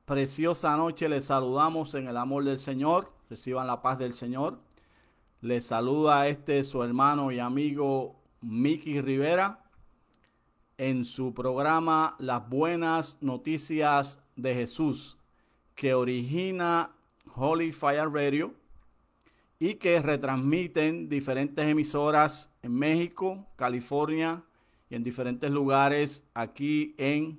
Preciosa noche, les saludamos en el amor del Señor. Reciban la paz del Señor. Les saluda su hermano y amigo Mickey Rivera en su programa Las Buenas Noticias de Jesús, que origina Holy Fire Radio y que retransmiten diferentes emisoras en México, California y en diferentes lugares aquí en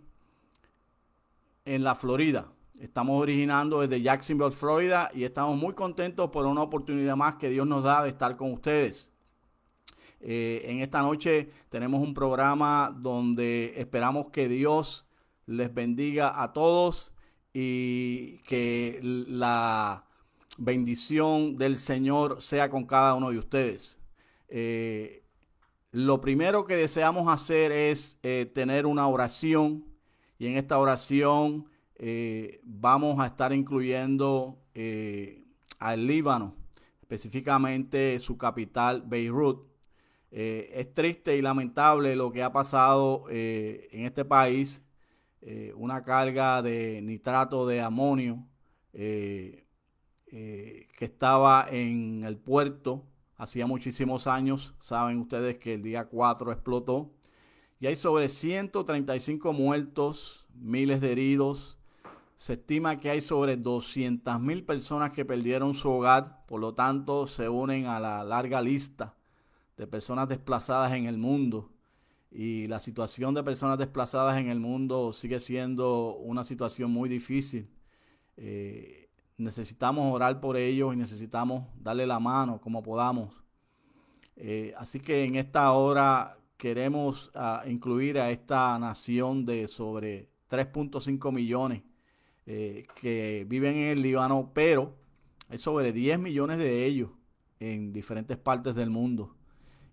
la Florida. Estamos originando desde Jacksonville, Florida, y estamos muy contentos por una oportunidad más que Dios nos da de estar con ustedes. En esta noche tenemos un programa donde esperamos que Dios les bendiga a todos y que la bendición del Señor sea con cada uno de ustedes. Lo primero que deseamos hacer es tener una oración, y en esta oración vamos a estar incluyendo al Líbano, específicamente su capital, Beirut. Es triste y lamentable lo que ha pasado en este país. Una carga de nitrato de amonio que estaba en el puerto hacía muchísimos años. Saben ustedes que el día 4 explotó. Y hay sobre 135 muertos, miles de heridos. Se estima que hay sobre 200,000 personas que perdieron su hogar. Por lo tanto, se unen a la larga lista de personas desplazadas en el mundo. Y la situación de personas desplazadas en el mundo sigue siendo una situación muy difícil. Necesitamos orar por ellos y necesitamos darle la mano como podamos. Así que en esta hora queremos incluir a esta nación de sobre 3.5 millones que viven en el Líbano, pero hay sobre 10 millones de ellos en diferentes partes del mundo.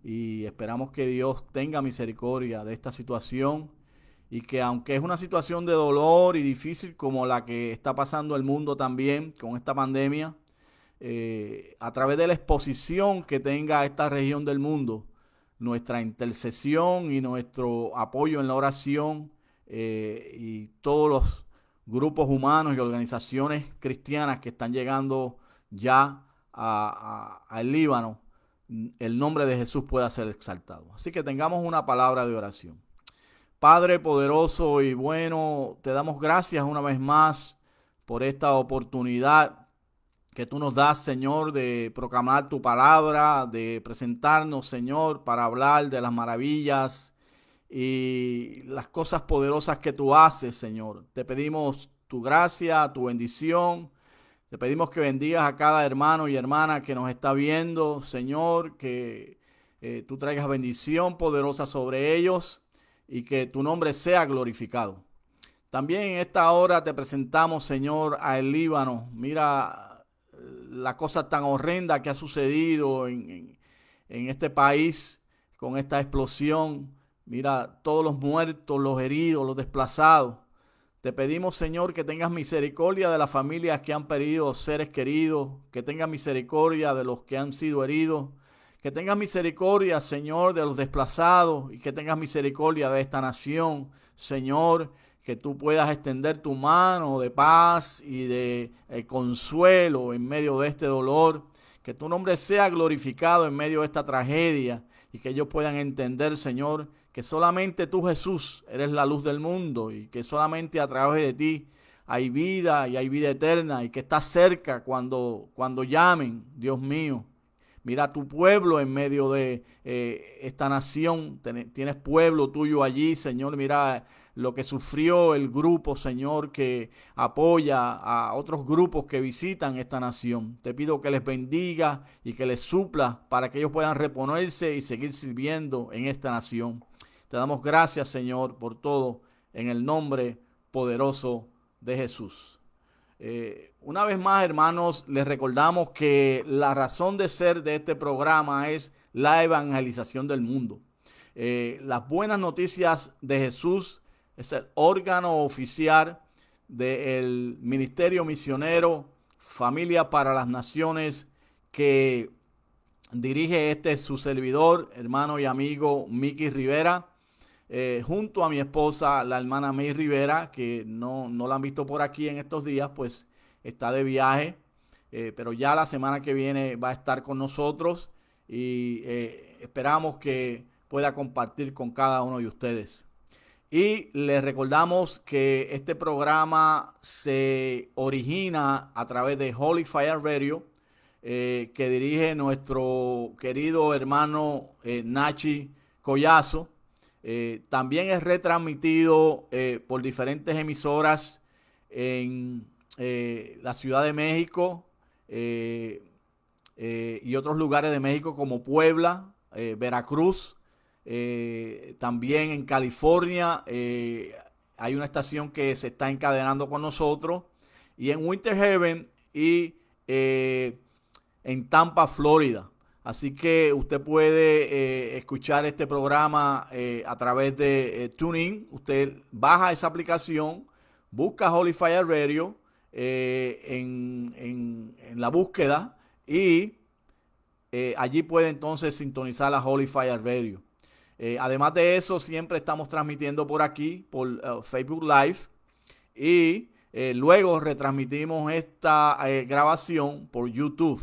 Y esperamos que Dios tenga misericordia de esta situación y que, aunque es una situación de dolor y difícil como la que está pasando el mundo también con esta pandemia, a través de la exposición que tenga esta región del mundo, nuestra intercesión y nuestro apoyo en la oración y todos los grupos humanos y organizaciones cristianas que están llegando ya al Líbano, el nombre de Jesús pueda ser exaltado. Así que tengamos una palabra de oración. Padre poderoso y bueno, te damos gracias una vez más por esta oportunidad que tú nos das, Señor, de proclamar tu palabra, de presentarnos, Señor, para hablar de las maravillas y las cosas poderosas que tú haces, Señor. Te pedimos tu gracia, tu bendición. Te pedimos que bendigas a cada hermano y hermana que nos está viendo, Señor, que tú traigas bendición poderosa sobre ellos y que tu nombre sea glorificado. También en esta hora te presentamos, Señor, al Líbano. Mira la cosa tan horrenda que ha sucedido en este país con esta explosión. Mira todos los muertos, los heridos, los desplazados. Te pedimos, Señor, que tengas misericordia de las familias que han perdido seres queridos, que tengas misericordia de los que han sido heridos, que tengas misericordia, Señor, de los desplazados y que tengas misericordia de esta nación, Señor, que tú puedas extender tu mano de paz y de consuelo en medio de este dolor, que tu nombre sea glorificado en medio de esta tragedia y que ellos puedan entender, Señor, que solamente tú, Jesús, eres la luz del mundo y que solamente a través de ti hay vida y hay vida eterna y que estás cerca cuando llamen, Dios mío. Mira tu pueblo en medio de esta nación. Tienes pueblo tuyo allí, Señor. Mira lo que sufrió el grupo, Señor, que apoya a otros grupos que visitan esta nación. Te pido que les bendiga y que les supla para que ellos puedan reponerse y seguir sirviendo en esta nación. Te damos gracias, Señor, por todo, en el nombre poderoso de Jesús. Una vez más, hermanos, les recordamos que la razón de ser de este programa es la evangelización del mundo. Las buenas noticias de Jesús es el órgano oficial del Ministerio Misionero Familia para las Naciones que dirige su servidor, hermano y amigo Mickey Rivera. junto a mi esposa, la hermana May Rivera, que no la han visto por aquí en estos días, pues está de viaje, pero ya la semana que viene va a estar con nosotros y esperamos que pueda compartir con cada uno de ustedes. Y les recordamos que este programa se origina a través de Holy Fire Radio, que dirige nuestro querido hermano Nachi Collazo. También es retransmitido por diferentes emisoras en la Ciudad de México y otros lugares de México como Puebla, Veracruz. También en California hay una estación que se está encadenando con nosotros, y en Winter Haven y en Tampa, Florida. Así que usted puede escuchar este programa a través de TuneIn. Usted baja esa aplicación, busca Holy Fire Radio en la búsqueda y allí puede entonces sintonizar la Holy Fire Radio. Además de eso, siempre estamos transmitiendo por aquí, por Facebook Live, y luego retransmitimos esta grabación por YouTube.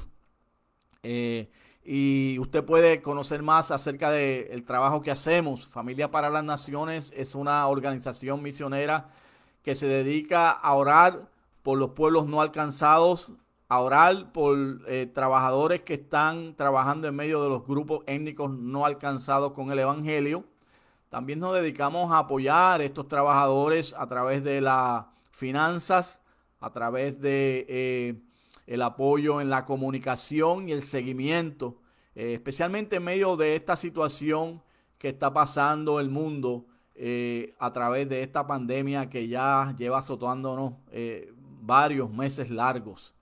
Y usted puede conocer más acerca del trabajo que hacemos. Familia para las Naciones es una organización misionera que se dedica a orar por los pueblos no alcanzados, a orar por trabajadores que están trabajando en medio de los grupos étnicos no alcanzados con el Evangelio. También nos dedicamos a apoyar a estos trabajadores a través de las finanzas, a través de el apoyo en la comunicación y el seguimiento, especialmente en medio de esta situación que está pasando el mundo a través de esta pandemia que ya lleva azotándonos varios meses largos.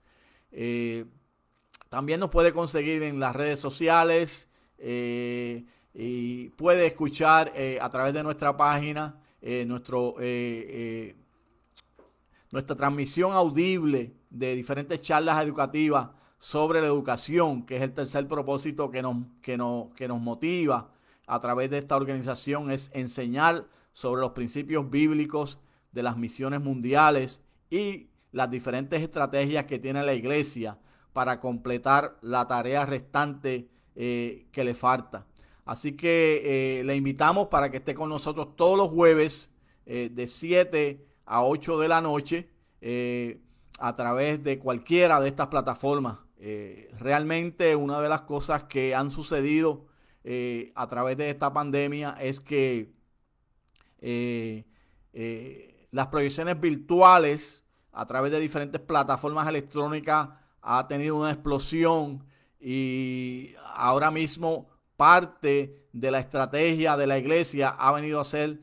También nos puede conseguir en las redes sociales y puede escuchar a través de nuestra página nuestra transmisión audible de diferentes charlas educativas sobre la educación, que es el tercer propósito que nos motiva a través de esta organización, es enseñar sobre los principios bíblicos de las misiones mundiales y las diferentes estrategias que tiene la iglesia para completar la tarea restante que le falta. Así que le invitamos para que esté con nosotros todos los jueves de 7 a 8 de la noche a través de cualquiera de estas plataformas. Realmente una de las cosas que han sucedido a través de esta pandemia es que las proyecciones virtuales a través de diferentes plataformas electrónicas ha tenido una explosión, y ahora mismo parte de la estrategia de la iglesia ha venido a ser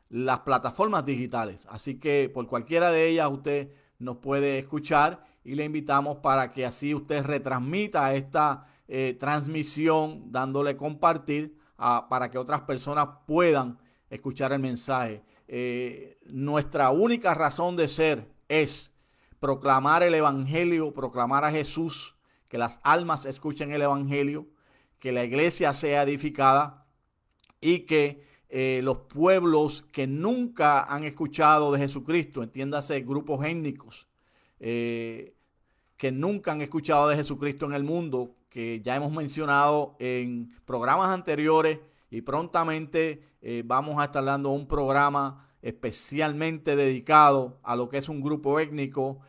las plataformas digitales. Así que por cualquiera de ellas usted nos puede escuchar, y le invitamos para que así usted retransmita esta transmisión dándole compartir para que otras personas puedan escuchar el mensaje. Nuestra única razón de ser es proclamar el Evangelio, proclamar a Jesús, que las almas escuchen el Evangelio, que la iglesia sea edificada y que los pueblos que nunca han escuchado de Jesucristo, entiéndase grupos étnicos, que nunca han escuchado de Jesucristo en el mundo, que ya hemos mencionado en programas anteriores, y prontamente vamos a estar dando un programa especialmente dedicado a lo que es un grupo étnico.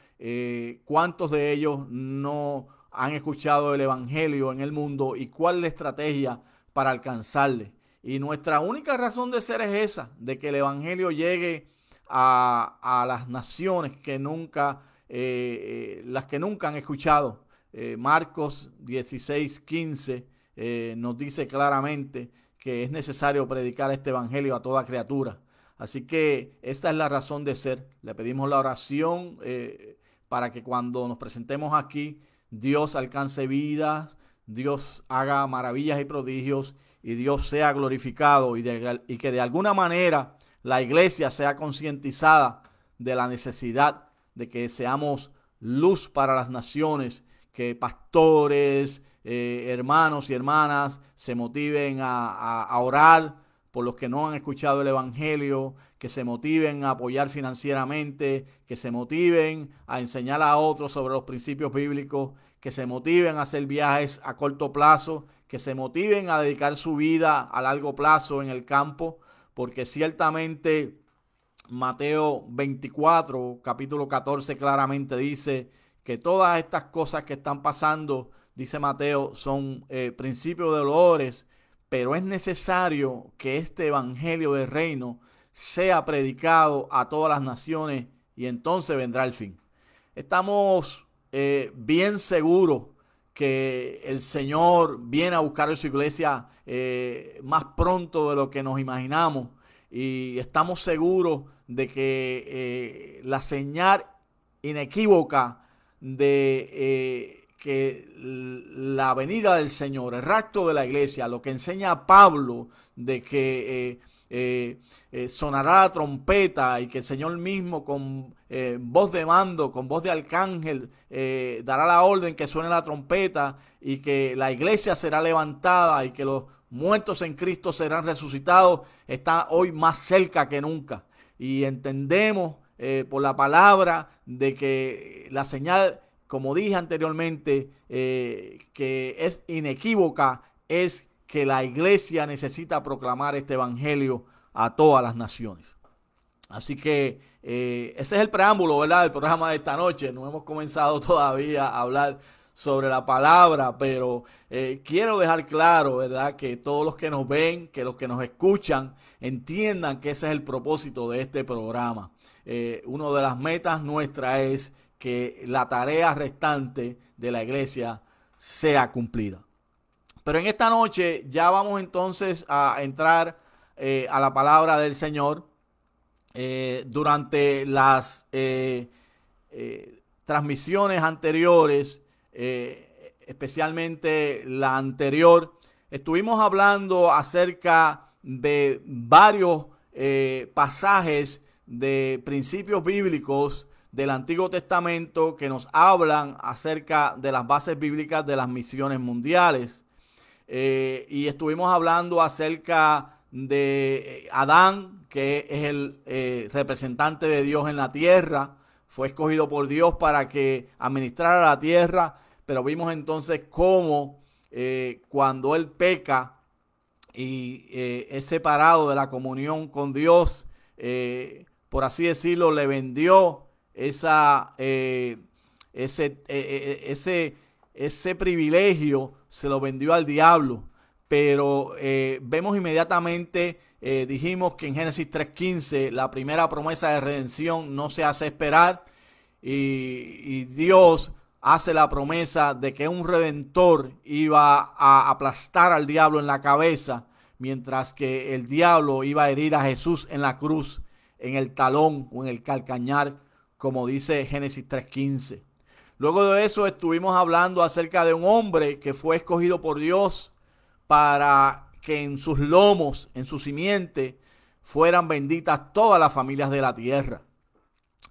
¿Cuántos de ellos no han escuchado el Evangelio en el mundo y cuál es la estrategia para alcanzarle? Y nuestra única razón de ser es esa, de que el Evangelio llegue a las naciones que nunca, las que nunca han escuchado. Marcos 16:15 nos dice claramente que es necesario predicar este Evangelio a toda criatura. Así que esta es la razón de ser. Le pedimos la oración para que cuando nos presentemos aquí, Dios alcance vidas, Dios haga maravillas y prodigios, y Dios sea glorificado, y que de alguna manera la iglesia sea concientizada de la necesidad de que seamos luz para las naciones, que pastores, hermanos y hermanas se motiven a orar por los que no han escuchado el Evangelio, que se motiven a apoyar financieramente, que se motiven a enseñar a otros sobre los principios bíblicos, que se motiven a hacer viajes a corto plazo, que se motiven a dedicar su vida a largo plazo en el campo, porque ciertamente Mateo 24, capítulo 14, claramente dice que todas estas cosas que están pasando, dice Mateo, son principios de dolores, pero es necesario que este evangelio del reino sea predicado a todas las naciones y entonces vendrá el fin. Estamos bien seguros que el Señor viene a buscar a su iglesia más pronto de lo que nos imaginamos, y estamos seguros de que la señal inequívoca de que la venida del Señor, el rapto de la iglesia, lo que enseña Pablo de que sonará la trompeta y que el Señor mismo con voz de mando, con voz de arcángel, dará la orden que suene la trompeta y que la iglesia será levantada y que los muertos en Cristo serán resucitados, está hoy más cerca que nunca. Y entendemos por la palabra de que la señal, como dije anteriormente, que es inequívoca, es que la iglesia necesita proclamar este evangelio a todas las naciones. Así que ese es el preámbulo, ¿verdad?, del programa de esta noche. No hemos comenzado todavía a hablar sobre la palabra, pero quiero dejar claro, ¿verdad?, que todos los que nos ven, que los que nos escuchan, entiendan que ese es el propósito de este programa. Una de las metas nuestras es que la tarea restante de la iglesia sea cumplida. Pero en esta noche ya vamos entonces a entrar a la palabra del Señor. Durante las transmisiones anteriores, especialmente la anterior, estuvimos hablando acerca de varios pasajes de principios bíblicos del Antiguo Testamento que nos hablan acerca de las bases bíblicas de las misiones mundiales. Y estuvimos hablando acerca de Adán, que es el representante de Dios en la tierra. Fue escogido por Dios para que administrara la tierra, pero vimos entonces cómo cuando él peca y es separado de la comunión con Dios, por así decirlo, le vendió ese privilegio, se lo vendió al diablo. Pero vemos inmediatamente, dijimos que en Génesis 3:15 la primera promesa de redención no se hace esperar, y Dios hace la promesa de que un redentor iba a aplastar al diablo en la cabeza, mientras que el diablo iba a herir a Jesús en la cruz, en el talón o en el calcañar, como dice Génesis 3:15. Luego de eso estuvimos hablando acerca de un hombre que fue escogido por Dios para que en sus lomos, en su simiente, fueran benditas todas las familias de la tierra.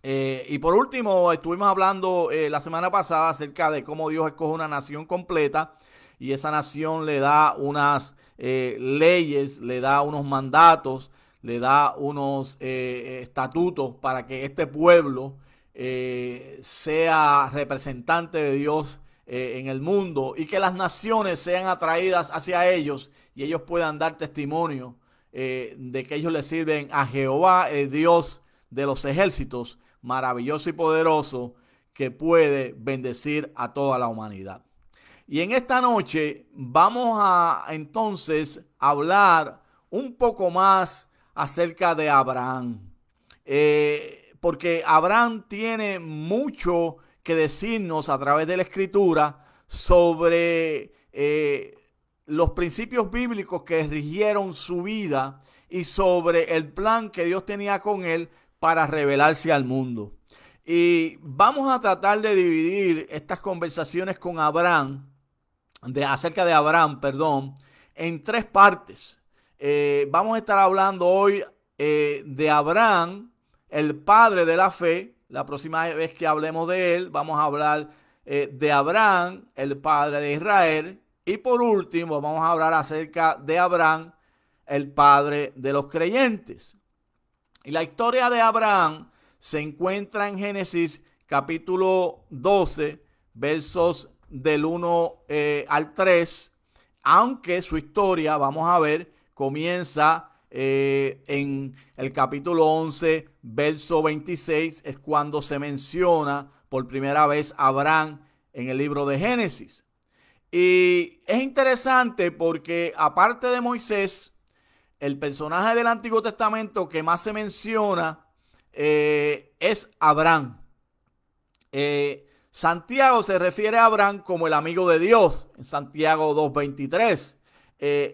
Y por último, estuvimos hablando la semana pasada acerca de cómo Dios escoge una nación completa, y esa nación le da unas leyes, le da unos mandatos, le da unos estatutos para que este pueblo sea representante de Dios en el mundo, y que las naciones sean atraídas hacia ellos y ellos puedan dar testimonio de que ellos le sirven a Jehová, el Dios de los ejércitos, maravilloso y poderoso, que puede bendecir a toda la humanidad. Y en esta noche vamos a entonces hablar un poco más acerca de Abraham, porque Abraham tiene mucho que decirnos a través de la Escritura sobre los principios bíblicos que rigieron su vida y sobre el plan que Dios tenía con él para revelarse al mundo. Y vamos a tratar de dividir estas conversaciones con Abraham, acerca de Abraham, en tres partes. Vamos a estar hablando hoy de Abraham, el padre de la fe. La próxima vez que hablemos de él, vamos a hablar de Abraham, el padre de Israel. Y por último, vamos a hablar acerca de Abraham, el padre de los creyentes. Y la historia de Abraham se encuentra en Génesis capítulo 12, versos del 1 al 3, aunque su historia, vamos a ver, comienza en el capítulo 11, verso 26, es cuando se menciona por primera vez a Abraham en el libro de Génesis. Y es interesante porque aparte de Moisés, el personaje del Antiguo Testamento que más se menciona es Abraham. Santiago se refiere a Abraham como el amigo de Dios, en Santiago 2:23.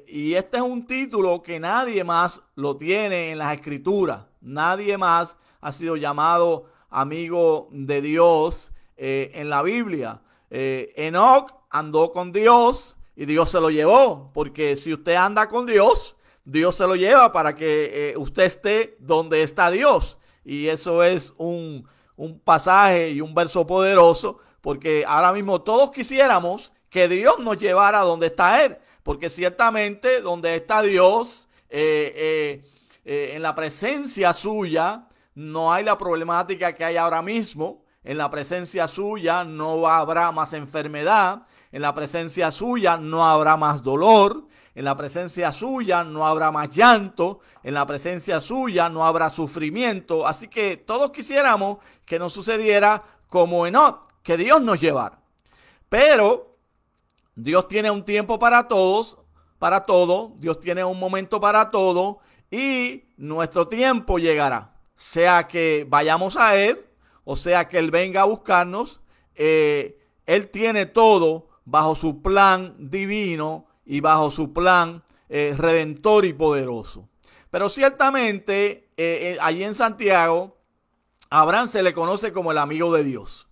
Y este es un título que nadie más lo tiene en las Escrituras. Nadie más ha sido llamado amigo de Dios en la Biblia. Enoc andó con Dios y Dios se lo llevó, porque si usted anda con Dios, Dios se lo lleva para que usted esté donde está Dios. Y eso es un pasaje y un verso poderoso, porque ahora mismo todos quisiéramos que Dios nos llevara donde está Él, porque ciertamente donde está Dios, en la presencia suya, no hay la problemática que hay ahora mismo. En la presencia suya no habrá más enfermedad. En la presencia suya no habrá más dolor. En la presencia suya no habrá más llanto. En la presencia suya no habrá sufrimiento. Así que todos quisiéramos que nos sucediera como Enoc, que Dios nos llevara. Pero Dios tiene un tiempo para todos, para todo. Dios tiene un momento para todo. Y nuestro tiempo llegará. Sea que vayamos a Él, o sea que Él venga a buscarnos. Él tiene todo bajo su plan divino y bajo su plan redentor y poderoso. Pero ciertamente, allí en Santiago, a Abraham se le conoce como el amigo de Dios.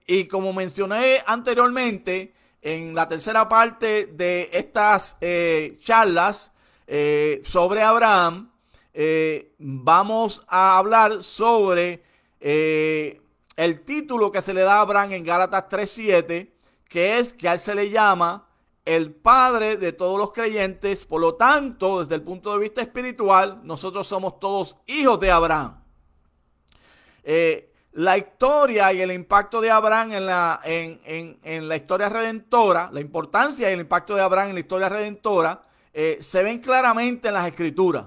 Y como mencioné anteriormente, en la tercera parte de estas charlas sobre Abraham, vamos a hablar sobre el título que se le da a Abraham en Gálatas 3:7, que es que a él se le llama el padre de todos los creyentes. Por lo tanto, desde el punto de vista espiritual, nosotros somos todos hijos de Abraham. La historia y el impacto de Abraham en la historia redentora, la importancia y el impacto de Abraham en la historia redentora, se ven claramente en las Escrituras.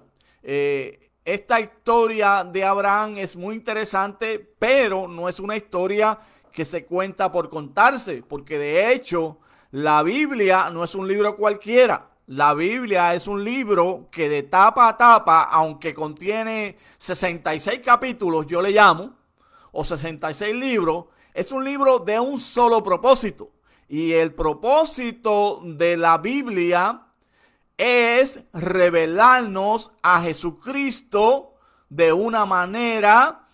Esta historia de Abraham es muy interesante, pero no es una historia que se cuenta por contarse, porque de hecho la Biblia no es un libro cualquiera. La Biblia es un libro que de tapa a tapa, aunque contiene 66 capítulos, yo le llamo, o 66 libros, es un libro de un solo propósito. Y el propósito de la Biblia es revelarnos a Jesucristo de una manera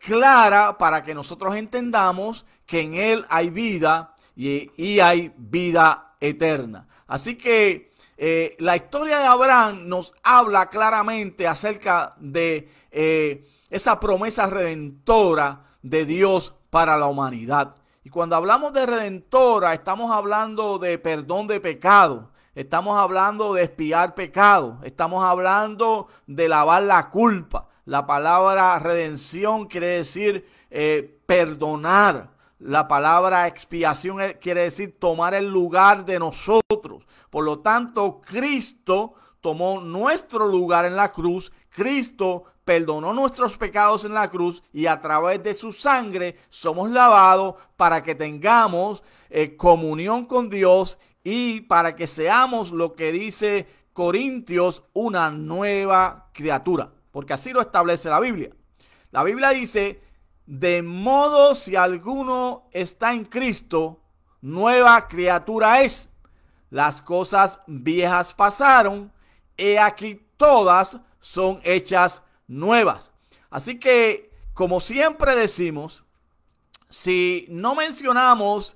clara, para que nosotros entendamos que en Él hay vida y hay vida eterna. Así que la historia de Abraham nos habla claramente acerca de esa promesa redentora de Dios para la humanidad. Y cuando hablamos de redentora, estamos hablando de perdón de pecado. Estamos hablando de expiar pecado. Estamos hablando de lavar la culpa. La palabra redención quiere decir perdonar. La palabra expiación quiere decir tomar el lugar de nosotros. Por lo tanto, Cristo tomó nuestro lugar en la cruz. Cristo perdonó nuestros pecados en la cruz, y a través de su sangre somos lavados para que tengamos comunión con Dios, y para que seamos, lo que dice Corintios, una nueva criatura, porque así lo establece la Biblia. La Biblia dice: de modo, si alguno está en Cristo, nueva criatura es. Las cosas viejas pasaron, he aquí todas son hechas nuevas. Así que, como siempre decimos, si no mencionamos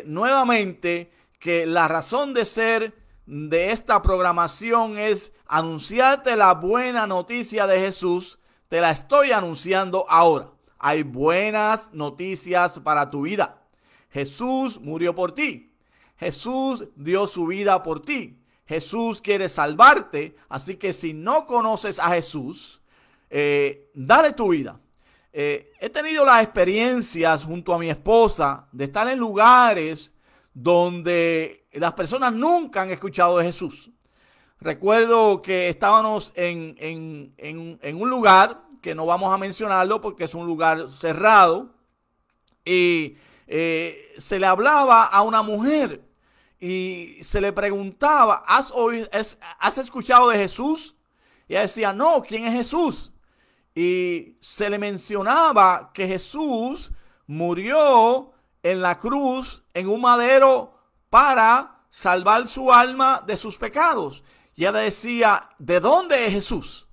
nuevamente que la razón de ser de esta programación es anunciarte la buena noticia de Jesús, te la estoy anunciando ahora. Hay buenas noticias para tu vida. Jesús murió por ti. Jesús dio su vida por ti. Jesús quiere salvarte. Así que si no conoces a Jesús, dale tu vida. He tenido las experiencias junto a mi esposa de estar en lugares donde las personas nunca han escuchado de Jesús. Recuerdo que estábamos en un lugar que no vamos a mencionarlo porque es un lugar cerrado, y se le hablaba a una mujer y se le preguntaba, ¿has escuchado de Jesús? Y ella decía, no, ¿quién es Jesús? Y se le mencionaba que Jesús murió en la cruz, en un madero, para salvar su alma de sus pecados. Y ella decía, ¿de dónde es Jesús?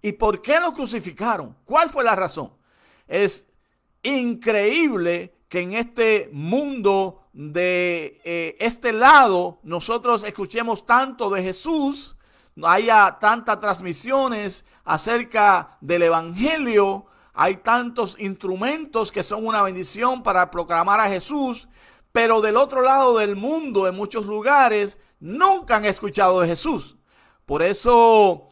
¿Y por qué lo crucificaron? ¿Cuál fue la razón? Es increíble que en este mundo de este lado nosotros escuchemos tanto de Jesús, haya tantas transmisiones acerca del evangelio, hay tantos instrumentos que son una bendición para proclamar a Jesús, pero del otro lado del mundo, en muchos lugares, nunca han escuchado de Jesús. Por eso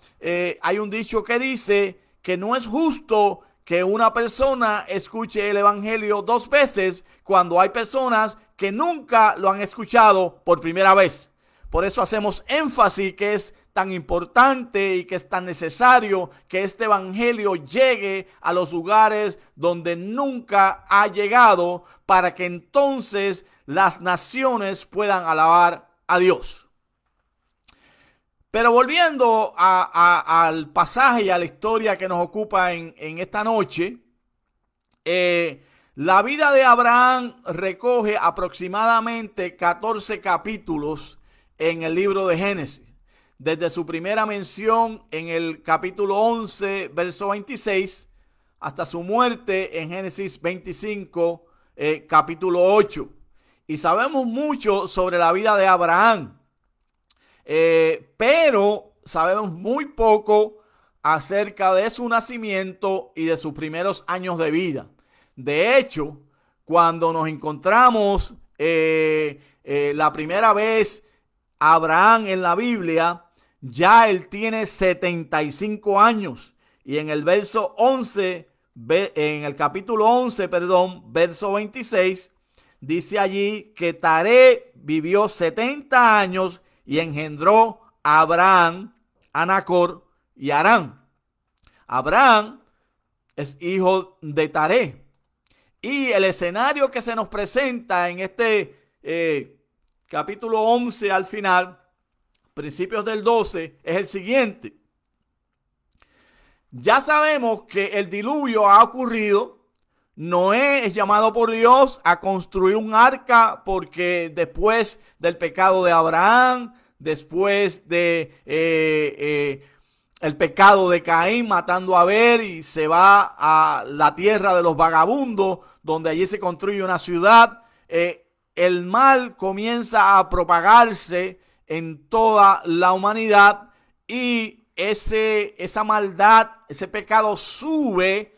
hay un dicho que dice que no es justo que una persona escuche el evangelio 2 veces cuando hay personas que nunca lo han escuchado por primera vez. Por eso hacemos énfasis que es tan importante y que es tan necesario que este evangelio llegue a los lugares donde nunca ha llegado, para que entonces las naciones puedan alabar a Dios. Pero volviendo al pasaje y a la historia que nos ocupa en esta noche, la vida de Abraham recoge aproximadamente 14 capítulos en el libro de Génesis. Desde su primera mención en el capítulo 11, verso 26, hasta su muerte en Génesis 25, capítulo 8. Y sabemos mucho sobre la vida de Abraham. Pero sabemos muy poco acerca de su nacimiento y de sus primeros años de vida. De hecho, cuando nos encontramos la primera vez Abraham en la Biblia, ya él tiene 75 años. Y en el verso 11, en el capítulo 11, verso 26, dice allí que Taré vivió 70 años y engendró a Abraham, a Nacor y a Harán. Abraham es hijo de Taré. Y el escenario que se nos presenta en este capítulo 11 al final, principios del 12, es el siguiente. Ya sabemos que el diluvio ha ocurrido. Noé es llamado por Dios a construir un arca porque después del pecado de Abraham, después de el pecado de Caín matando a Abel, y se va a la tierra de los vagabundos, donde allí se construye una ciudad, el mal comienza a propagarse en toda la humanidad, y esa maldad, ese pecado sube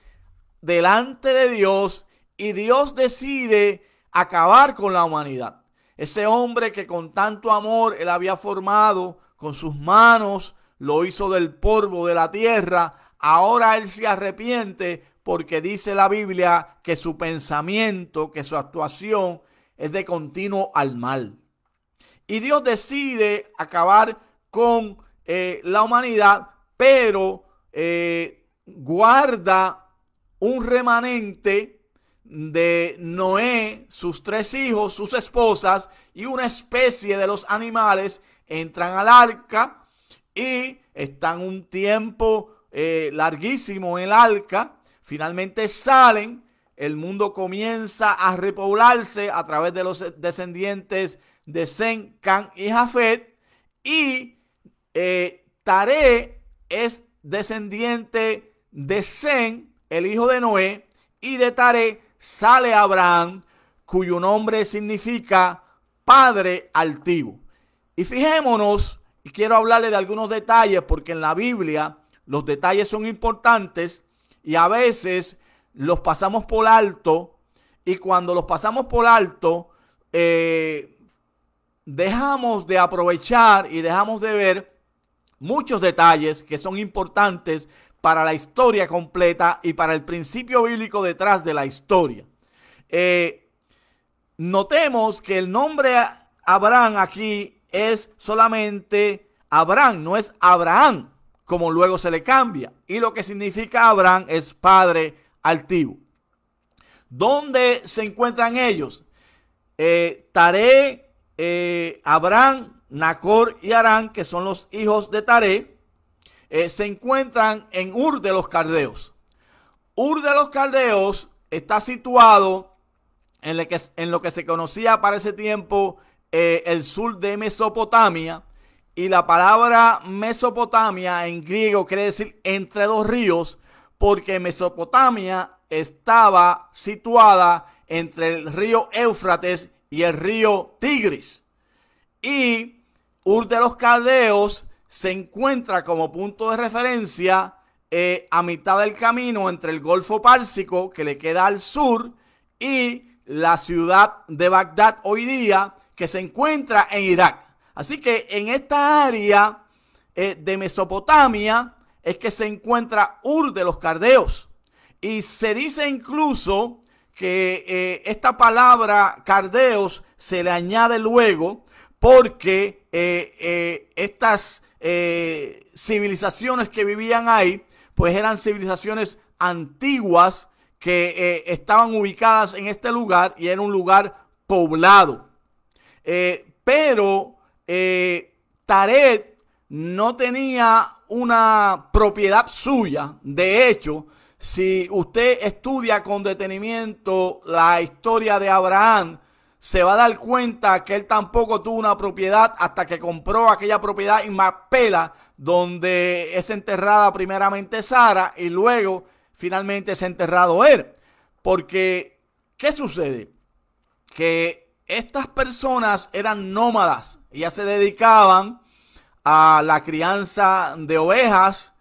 delante de Dios, y Dios decide acabar con la humanidad. Ese hombre que con tanto amor él había formado con sus manos, lo hizo del polvo de la tierra, ahora él se arrepiente porque dice la Biblia que su pensamiento, que su actuación es de continuo al mal. Y Dios decide acabar con la humanidad, pero guarda un remanente de Noé, sus 3 hijos, sus esposas y una especie de los animales. Entran al arca y están un tiempo larguísimo en el arca. Finalmente salen. El mundo comienza a repoblarse a través de los descendientes de Sem, Cam y Jafet. Y Taré es descendiente de Sem, el hijo de Noé, y de Taré sale Abraham, cuyo nombre significa Padre Altivo. Y fijémonos, y quiero hablarle de algunos detalles, porque en la Biblia los detalles son importantes y a veces los pasamos por alto, y cuando los pasamos por alto dejamos de aprovechar y dejamos de ver muchos detalles que son importantes para la historia completa y para el principio bíblico detrás de la historia. Notemos que el nombre Abraham aquí es solamente Abraham, no es Abraham, como luego se le cambia. Y lo que significa Abraham es padre altivo. ¿Dónde se encuentran ellos? Taré, Abraham, Nacor y Harán, que son los hijos de Taré, se encuentran en Ur de los Caldeos. Ur de los Caldeos está situado en lo que se conocía para ese tiempo el sur de Mesopotamia, y la palabra Mesopotamia en griego quiere decir entre dos ríos, porque Mesopotamia estaba situada entre el río Éufrates y el río Tigris. Y Ur de los Caldeos se encuentra como punto de referencia a mitad del camino entre el Golfo Pérsico, que le queda al sur, y la ciudad de Bagdad hoy día, que se encuentra en Irak. Así que en esta área de Mesopotamia es que se encuentra Ur de los Caldeos. Y se dice incluso que esta palabra Caldeos se le añade luego porque estas civilizaciones que vivían ahí, pues eran civilizaciones antiguas que estaban ubicadas en este lugar y era un lugar poblado. Pero Taret no tenía una propiedad suya. De hecho, si usted estudia con detenimiento la historia de Abraham, se va a dar cuenta que él tampoco tuvo una propiedad hasta que compró aquella propiedad en Macpela, donde es enterrada primeramente Sara y luego finalmente es enterrado él. Porque, ¿qué sucede? Que estas personas eran nómadas, ellas se dedicaban a la crianza de ovejas,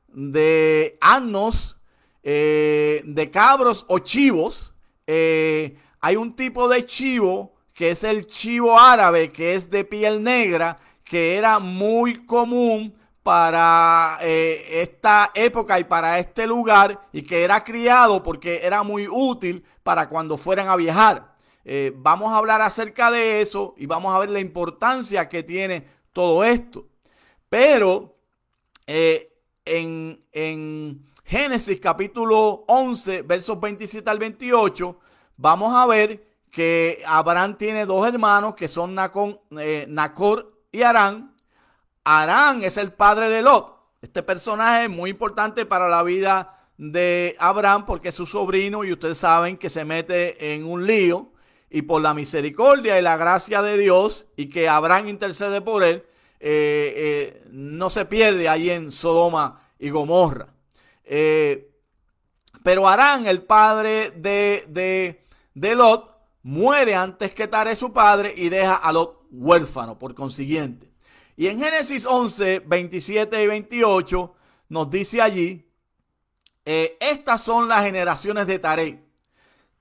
de asnos, de cabros o chivos. Hay un tipo de chivo que es el chivo árabe, que es de piel negra, que era muy común para esta época y para este lugar, y que era criado porque era muy útil para cuando fueran a viajar. Vamos a hablar acerca de eso y vamos a ver la importancia que tiene todo esto. Pero en Génesis capítulo 11, versos 27 al 28, vamos a ver que Abraham tiene dos hermanos que son Nacor y Harán. Harán es el padre de Lot. Este personaje es muy importante para la vida de Abraham porque es su sobrino y ustedes saben que se mete en un lío, y por la misericordia y la gracia de Dios y que Abraham intercede por él, no se pierde ahí en Sodoma y Gomorra. Pero Harán, el padre de Lot, muere antes que Taré su padre y deja a Lot huérfano por consiguiente. Y en Génesis 11, 27 y 28 nos dice allí, estas son las generaciones de Taré.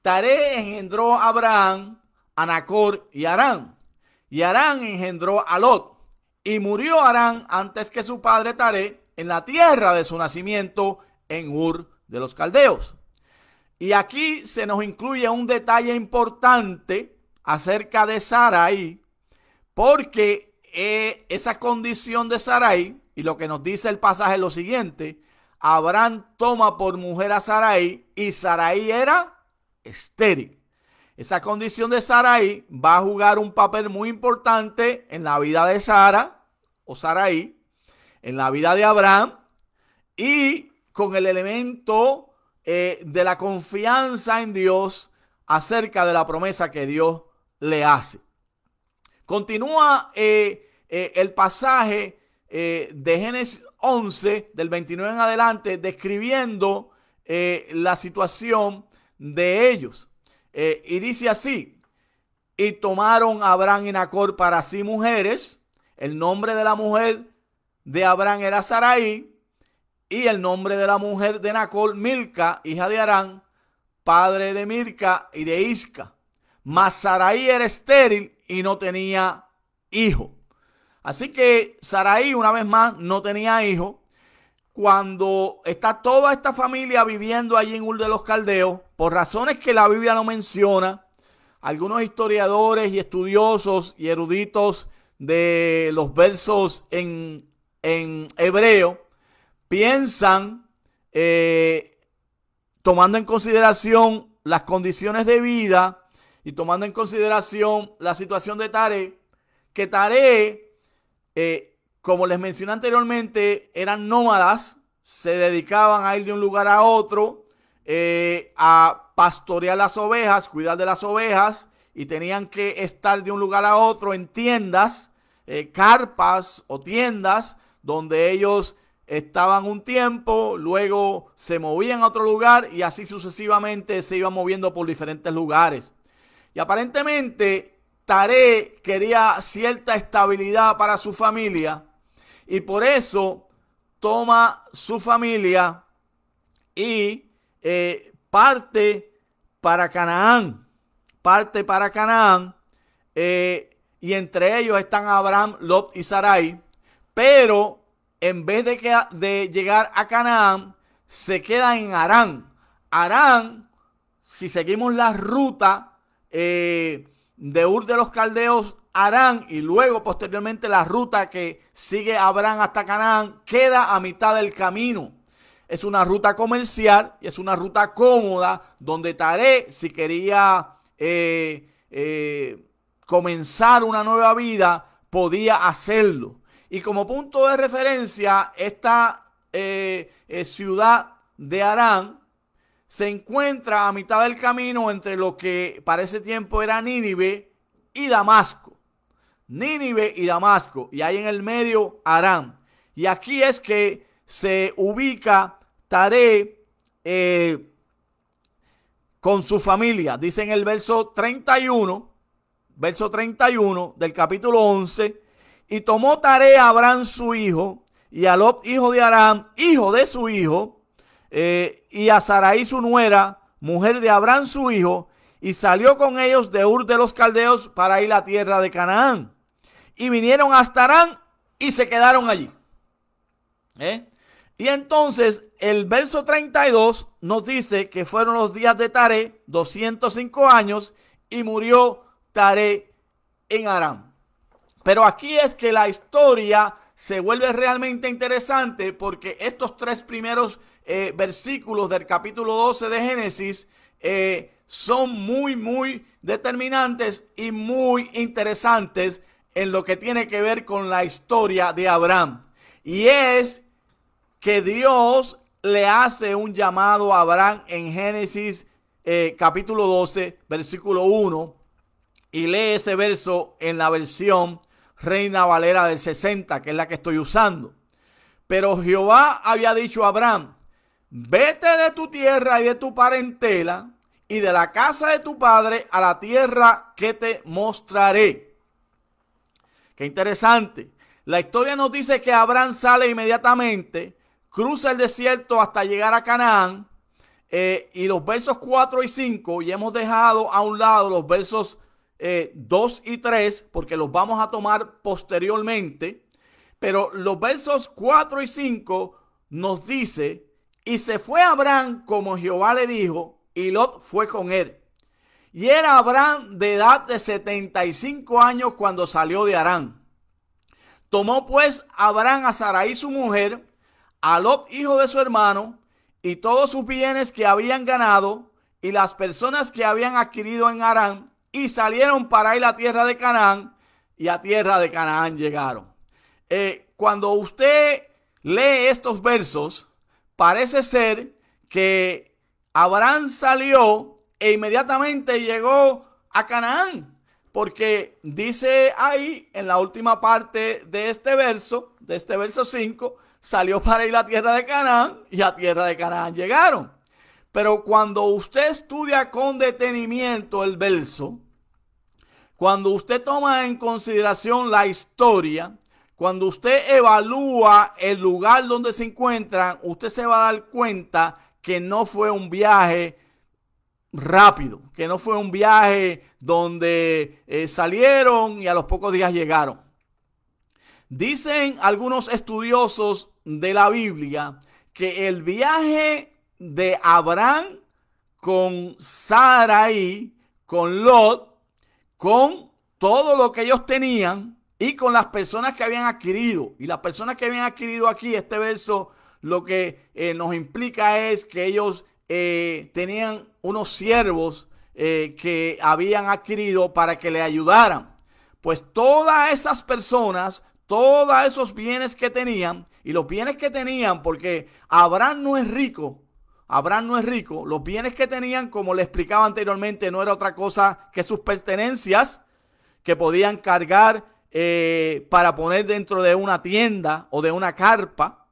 Taré engendró a Abraham, a Nacor y a Harán. Y Harán engendró a Lot. Y murió Harán antes que su padre Taré en la tierra de su nacimiento, en Ur de los Caldeos. Y aquí se nos incluye un detalle importante acerca de Sarai, porque esa condición de Sarai, y lo que nos dice el pasaje es lo siguiente: Abraham toma por mujer a Sarai y Sarai era estéril. Esa condición de Sarai va a jugar un papel muy importante en la vida de Sara o Sarai, en la vida de Abraham, y con el elemento de la confianza en Dios acerca de la promesa que Dios le hace. Continúa el pasaje de Génesis 11, del 29 en adelante, describiendo la situación de ellos. Y dice así: y tomaron a Abraham y Nacor para sí mujeres. El nombre de la mujer de Abraham era Sarai, y el nombre de la mujer de Nacor, Milca, hija de Harán, padre de Milca y de Isca. Mas Sarai era estéril y no tenía hijo. Así que Sarai, una vez más, no tenía hijo. Cuando está toda esta familia viviendo allí en Ur de los Caldeos, por razones que la Biblia no menciona, algunos historiadores y estudiosos y eruditos de los versos en hebreo piensan, tomando en consideración las condiciones de vida y tomando en consideración la situación de Taré, que Taré, como les mencioné anteriormente, eran nómadas, se dedicaban a ir de un lugar a otro, a pastorear las ovejas, cuidar de las ovejas, y tenían que estar de un lugar a otro en tiendas, carpas o tiendas, donde ellos estaban un tiempo, luego se movían a otro lugar y así sucesivamente se iban moviendo por diferentes lugares. Y aparentemente Taré quería cierta estabilidad para su familia y por eso toma su familia y parte para Canaán. Y entre ellos están Abraham, Lot y Sarai. Pero en vez de llegar a Canaán, se queda en Harán. Harán, si seguimos la ruta de Ur de los Caldeos, Harán, y luego posteriormente la ruta que sigue Abraham hasta Canaán, queda a mitad del camino. Es una ruta comercial y es una ruta cómoda donde Taré, si quería comenzar una nueva vida, podía hacerlo. Y como punto de referencia, esta ciudad de Harán se encuentra a mitad del camino entre lo que para ese tiempo era Nínive y Damasco. Y ahí en el medio Harán. Y aquí es que se ubica Taré con su familia. Dice en el verso 31 del capítulo 11: y tomó Taré a Abraham su hijo, y a Lot hijo de Aram, hijo de su hijo, y a Sarai su nuera, mujer de Abraham su hijo, y salió con ellos de Ur de los Caldeos para ir a la tierra de Canaán. Y vinieron hasta Harán y se quedaron allí. Y entonces el verso 32 nos dice que fueron los días de Taré, 205 años, y murió Taré en Harán. Pero aquí es que la historia se vuelve realmente interesante, porque estos tres primeros versículos del capítulo 12 de Génesis son muy determinantes y muy interesantes en lo que tiene que ver con la historia de Abraham. Y es que Dios le hace un llamado a Abraham en Génesis capítulo 12, versículo 1, y lee ese verso en la versión Reina Valera del 60, que es la que estoy usando. Pero Jehová había dicho a Abraham: vete de tu tierra y de tu parentela y de la casa de tu padre a la tierra que te mostraré. Qué interesante. La historia nos dice que Abraham sale inmediatamente, cruza el desierto hasta llegar a Canaán, y los versos 4 y 5, y hemos dejado a un lado los versos 2 y 3, porque los vamos a tomar posteriormente, pero los versos 4 y 5 nos dice: y se fue Abraham como Jehová le dijo, y Lot fue con él. Y era Abraham de edad de 75 años cuando salió de Harán. Tomó pues Abraham a Sarai su mujer, a Lot hijo de su hermano, y todos sus bienes que habían ganado, y las personas que habían adquirido en Harán, y salieron para ir a tierra de Canaán, y a tierra de Canaán llegaron. Cuando usted lee estos versos, parece ser que Abraham salió e inmediatamente llegó a Canaán, porque dice ahí en la última parte de este verso 5, salió para ir a tierra de Canaán, y a tierra de Canaán llegaron. Pero cuando usted estudia con detenimiento el verso, cuando usted toma en consideración la historia, cuando usted evalúa el lugar donde se encuentran, usted se va a dar cuenta que no fue un viaje rápido, que no fue un viaje donde salieron y a los pocos días llegaron. Dicen algunos estudiosos de la Biblia que el viaje de Abraham con Sarai, con Lot, con todo lo que ellos tenían y con las personas que habían adquirido. Y las personas que habían adquirido aquí, este verso lo que nos implica es que ellos tenían unos siervos que habían adquirido para que le ayudaran. Pues todas esas personas, todos esos bienes que tenían, y los bienes que tenían, porque Abraham no es rico, los bienes que tenían, como le explicaba anteriormente, no era otra cosa que sus pertenencias que podían cargar para poner dentro de una tienda o de una carpa,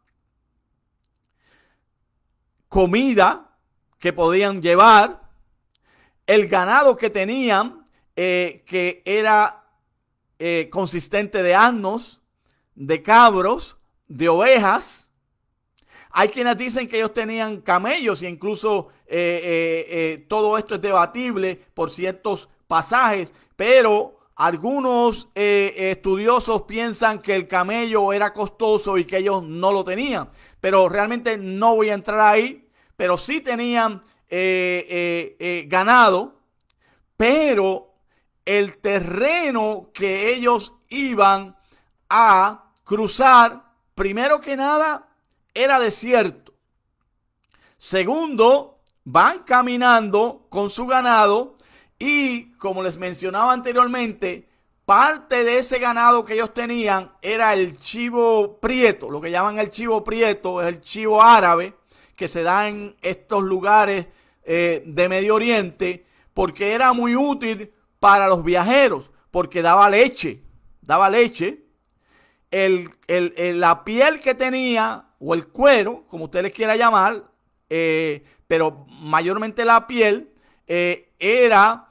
comida que podían llevar, el ganado que tenían, que era consistente de asnos, de cabros, de ovejas. Hay quienes dicen que ellos tenían camellos y incluso todo esto es debatible por ciertos pasajes, pero algunos estudiosos piensan que el camello era costoso y que ellos no lo tenían, pero realmente no voy a entrar ahí, pero sí tenían ganado, pero el terreno que ellos iban a cruzar, primero que nada, era desierto. Segundo, van caminando con su ganado y, como les mencionaba anteriormente, parte de ese ganado que ellos tenían era el chivo prieto, lo que llaman el chivo prieto, es el chivo árabe que se da en estos lugares de Medio Oriente, porque era muy útil para los viajeros, porque daba leche. La piel que tenía, o el cuero, como usted les quiera llamar, pero mayormente la piel, era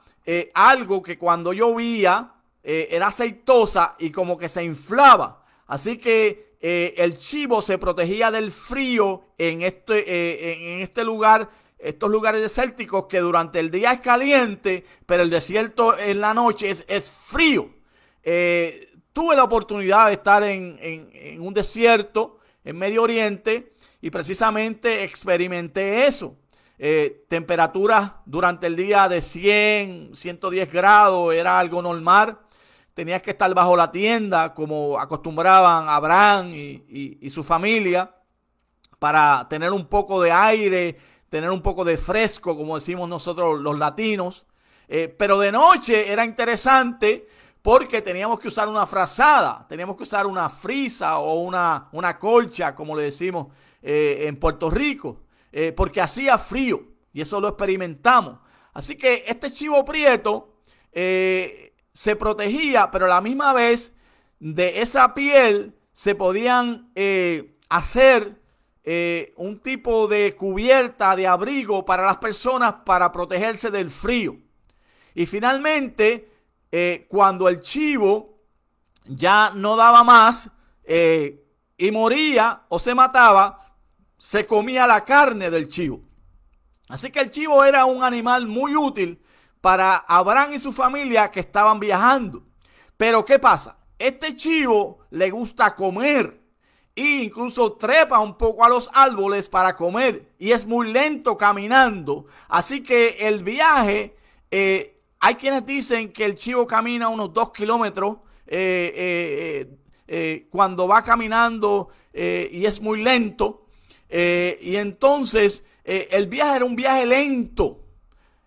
algo que cuando llovía era aceitosa y como que se inflaba. Así que el chivo se protegía del frío en este lugar, estos lugares desérticos que durante el día es caliente, pero el desierto en la noche es frío. Tuve la oportunidad de estar en un desierto en Medio Oriente y precisamente experimenté eso. Temperaturas durante el día de 100, 110 grados era algo normal. Tenías que estar bajo la tienda como acostumbraban Abraham y su familia para tener un poco de aire, tener un poco de fresco, como decimos nosotros los latinos. Pero de noche era interesante porque teníamos que usar una frazada, teníamos que usar una frisa o una colcha, como le decimos en Puerto Rico, porque hacía frío y eso lo experimentamos. Así que este chivo prieto se protegía, pero a la misma vez de esa piel se podían hacer un tipo de cubierta, de abrigo para las personas para protegerse del frío. Y finalmente, cuando el chivo ya no daba más y moría o se mataba, se comía la carne del chivo. Así que el chivo era un animal muy útil para Abraham y su familia que estaban viajando. Pero ¿qué pasa? Este chivo le gusta comer e incluso trepa un poco a los árboles para comer y es muy lento caminando. Así que el viaje, hay quienes dicen que el chivo camina unos 2 kilómetros cuando va caminando y es muy lento. Y entonces el viaje era un viaje lento.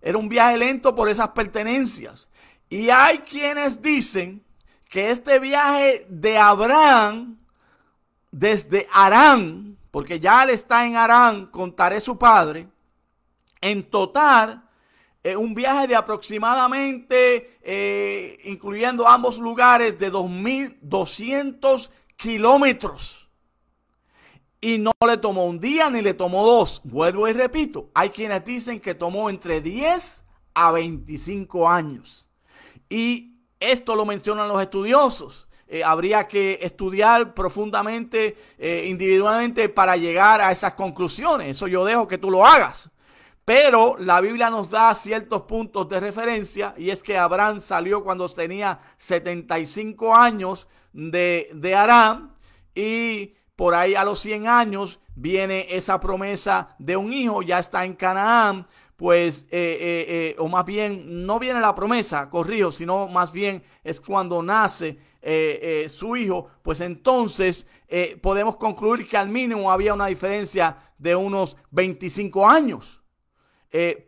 Era un viaje lento por esas pertenencias. Y hay quienes dicen que este viaje de Abraham desde Harán, porque ya él está en Harán con Taré su padre, en total un viaje de aproximadamente, incluyendo ambos lugares, de 2.200 kilómetros. Y no le tomó un día ni le tomó 2. Vuelvo y repito, hay quienes dicen que tomó entre 10 a 25 años. Y esto lo mencionan los estudiosos. Habría que estudiar profundamente, individualmente, para llegar a esas conclusiones. Eso yo dejo que tú lo hagas. Pero la Biblia nos da ciertos puntos de referencia, y es que Abraham salió cuando tenía 75 años de Harán, y por ahí a los 100 años viene esa promesa de un hijo, ya está en Canaán, pues, o más bien no viene la promesa, corrijo, sino más bien es cuando nace su hijo. Pues entonces podemos concluir que al mínimo había una diferencia de unos 25 años.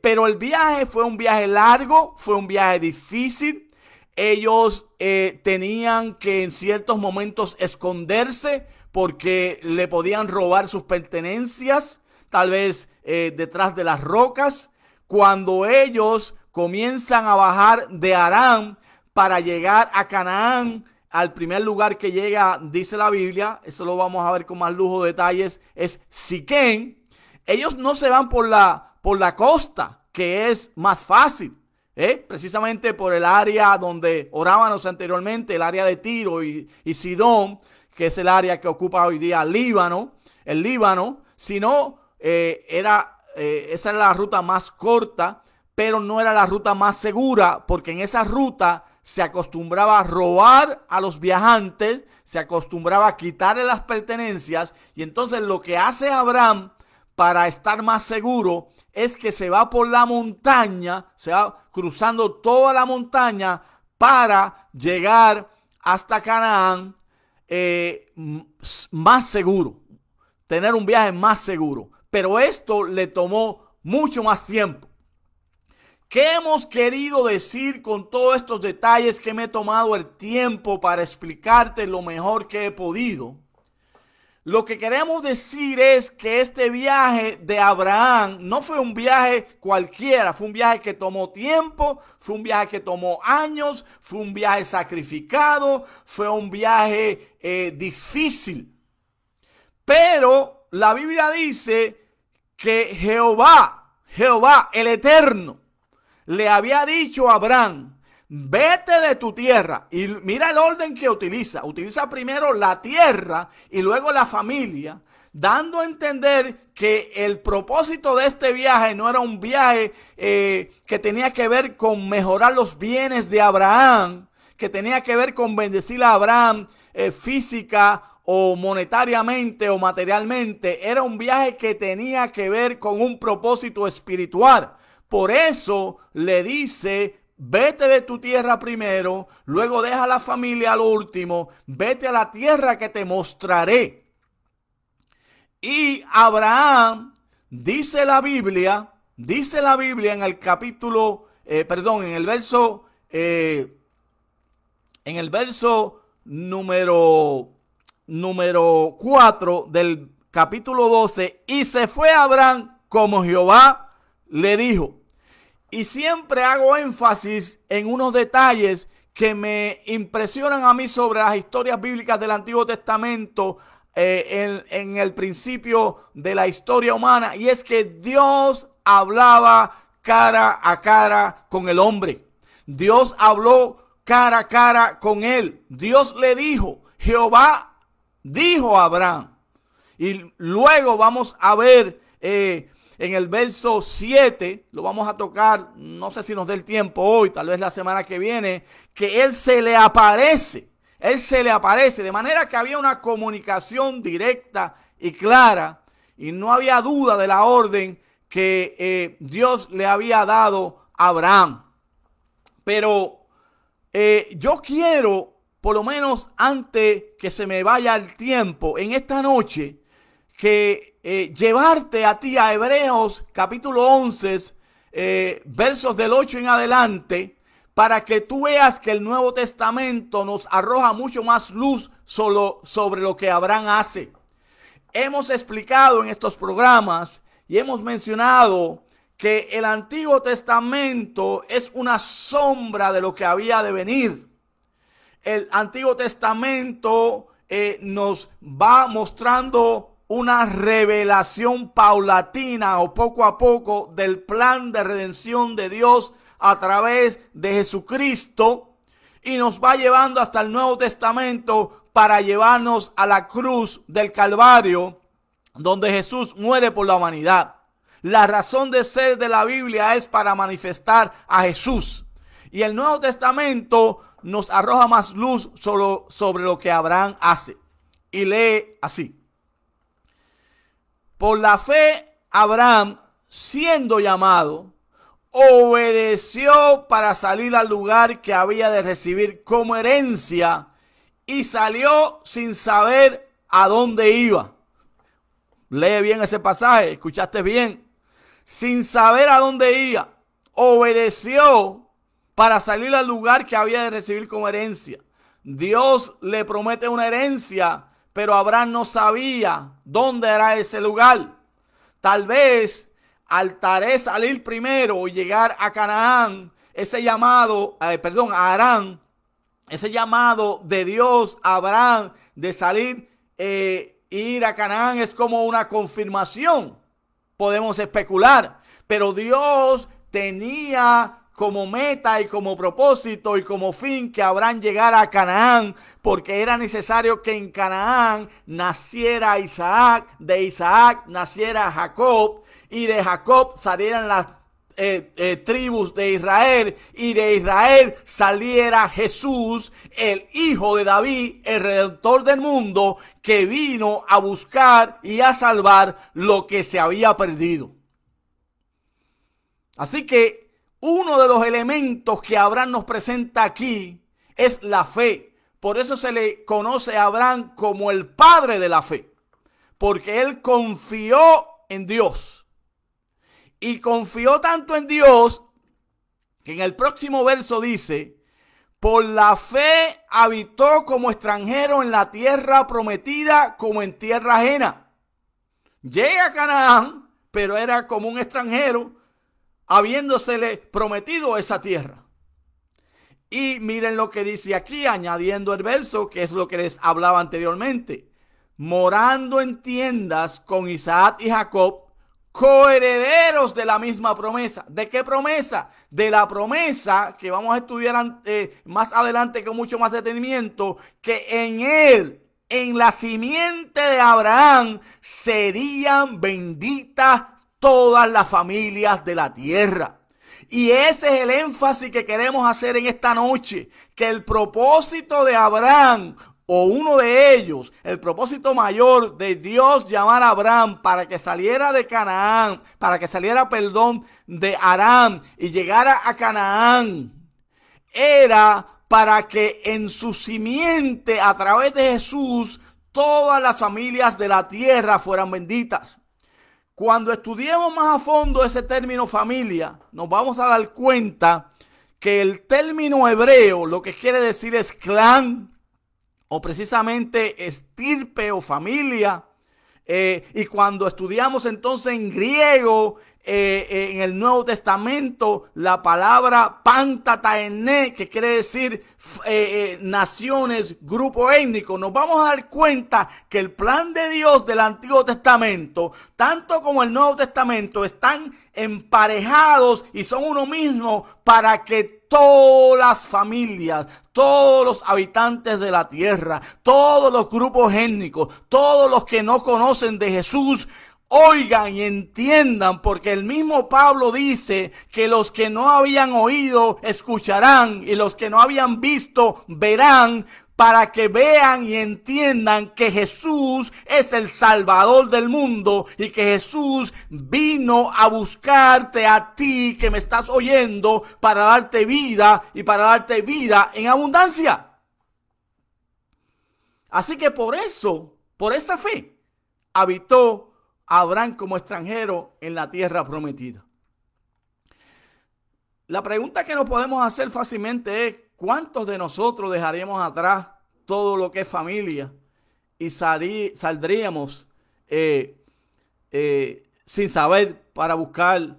Pero el viaje fue un viaje largo, fue un viaje difícil. Ellos tenían que en ciertos momentos esconderse porque le podían robar sus pertenencias, tal vez detrás de las rocas. Cuando ellos comienzan a bajar de Harán para llegar a Canaán, al primer lugar que llega, dice la Biblia, eso lo vamos a ver con más lujo de detalles, es Siquén. Ellos no se van por la costa, que es más fácil, precisamente por el área donde orábamos anteriormente, el área de Tiro y Sidón, que es el área que ocupa hoy día el Líbano, sino esa era la ruta más corta, pero no era la ruta más segura, porque en esa ruta se acostumbraba a robar a los viajantes, se acostumbraba a quitarle las pertenencias, y entonces lo que hace Abraham para estar más seguro es que se va por la montaña, se va cruzando toda la montaña para llegar hasta Canaán más seguro, tener un viaje más seguro. Pero esto le tomó mucho más tiempo. ¿Qué hemos querido decir con todos estos detalles que me he tomado el tiempo para explicarte lo mejor que he podido? Lo que queremos decir es que este viaje de Abraham no fue un viaje cualquiera, fue un viaje que tomó tiempo, fue un viaje que tomó años, fue un viaje sacrificado, fue un viaje difícil. Pero la Biblia dice que Jehová, el Eterno, le había dicho a Abraham: vete de tu tierra. Y mira el orden que utiliza. Utiliza primero la tierra y luego la familia, dando a entender que el propósito de este viaje no era un viaje que tenía que ver con mejorar los bienes de Abraham, que tenía que ver con bendecir a Abraham física o monetariamente o materialmente. Era un viaje que tenía que ver con un propósito espiritual. Por eso le dice: vete de tu tierra primero, luego deja la familia al último, vete a la tierra que te mostraré. Y Abraham, dice la Biblia en el capítulo, en el verso número 4 del capítulo 12, y se fue Abraham como Jehová le dijo. Y siempre hago énfasis en unos detalles que me impresionan a mí sobre las historias bíblicas del Antiguo Testamento en el principio de la historia humana, y es que Dios hablaba cara a cara con el hombre. Dios habló cara a cara con él. Dios le dijo, Jehová dijo a Abraham. Y luego vamos a ver en el verso 7, lo vamos a tocar, no sé si nos dé el tiempo hoy, tal vez la semana que viene, que él se le aparece, de manera que había una comunicación directa y clara, y no había duda de la orden que Dios le había dado a Abraham. Pero yo quiero, por lo menos antes que se me vaya el tiempo, en esta noche, que llevarte a ti a Hebreos capítulo 11, versos del 8 en adelante, para que tú veas que el Nuevo Testamento nos arroja mucho más luz sobre lo que Abraham hace. Hemos explicado en estos programas y hemos mencionado que el Antiguo Testamento es una sombra de lo que había de venir. El Antiguo Testamento nos va mostrando una revelación paulatina o poco a poco del plan de redención de Dios a través de Jesucristo, y nos va llevando hasta el Nuevo Testamento para llevarnos a la cruz del Calvario, donde Jesús muere por la humanidad. La razón de ser de la Biblia es para manifestar a Jesús. Y el Nuevo Testamento nos arroja más luz sobre lo que Abraham hace. Y lee así. Por la fe, Abraham, siendo llamado, obedeció para salir al lugar que había de recibir como herencia y salió sin saber a dónde iba. Lee bien ese pasaje, escuchaste bien. Sin saber a dónde iba, obedeció para salir al lugar que había de recibir como herencia. Dios le promete una herencia, pero Abraham no sabía dónde era ese lugar. Tal vez al tarea salir primero y llegar a Canaán, ese llamado, a Harán, ese llamado de Dios a Abraham de salir ir a Canaán es como una confirmación. Podemos especular, pero Dios tenía como meta y como propósito y como fin que Abraham llegara a Canaán, porque era necesario que en Canaán naciera Isaac, de Isaac naciera Jacob y de Jacob salieran las tribus de Israel y de Israel saliera Jesús, el hijo de David, el redentor del mundo, que vino a buscar y a salvar lo que se había perdido. Así que uno de los elementos que Abraham nos presenta aquí es la fe. Por eso se le conoce a Abraham como el padre de la fe, porque él confió en Dios. Y confió tanto en Dios que en el próximo verso dice, por la fe habitó como extranjero en la tierra prometida como en tierra ajena. Llega a Canaán, pero era como un extranjero, habiéndosele prometido esa tierra. Y miren lo que dice aquí, añadiendo el verso, que es lo que les hablaba anteriormente. Morando en tiendas con Isaac y Jacob, coherederos de la misma promesa. ¿De qué promesa? De la promesa que vamos a estudiar más adelante con mucho más detenimiento, que en él, en la simiente de Abraham, serían benditas todas las familias de la tierra. Y ese es el énfasis que queremos hacer en esta noche, que el propósito de Abraham, o uno de ellos, el propósito mayor de Dios llamar a Abraham para que saliera de Canaán, de Harán y llegara a Canaán, era para que en su simiente, a través de Jesús, todas las familias de la tierra fueran benditas. Cuando estudiemos más a fondo ese término familia, nos vamos a dar cuenta que el término hebreo lo que quiere decir es clan, o precisamente estirpe o familia. Y cuando estudiamos entonces en griego, en el Nuevo Testamento, la palabra pantataene, que quiere decir naciones, grupo étnico, nos vamos a dar cuenta que el plan de Dios del Antiguo Testamento, tanto como el Nuevo Testamento, están emparejados y son uno mismo para que todas las familias, todos los habitantes de la tierra, todos los grupos étnicos, todos los que no conocen de Jesús, oigan y entiendan, porque el mismo Pablo dice que los que no habían oído escucharán y los que no habían visto verán, para que vean y entiendan que Jesús es el Salvador del mundo y que Jesús vino a buscarte a ti que me estás oyendo para darte vida y para darte vida en abundancia. Así que por eso, por esa fe, habitó Abraham como extranjero en la tierra prometida. La pregunta que nos podemos hacer fácilmente es: ¿cuántos de nosotros dejaríamos atrás todo lo que es familia y saldríamos sin saber para buscar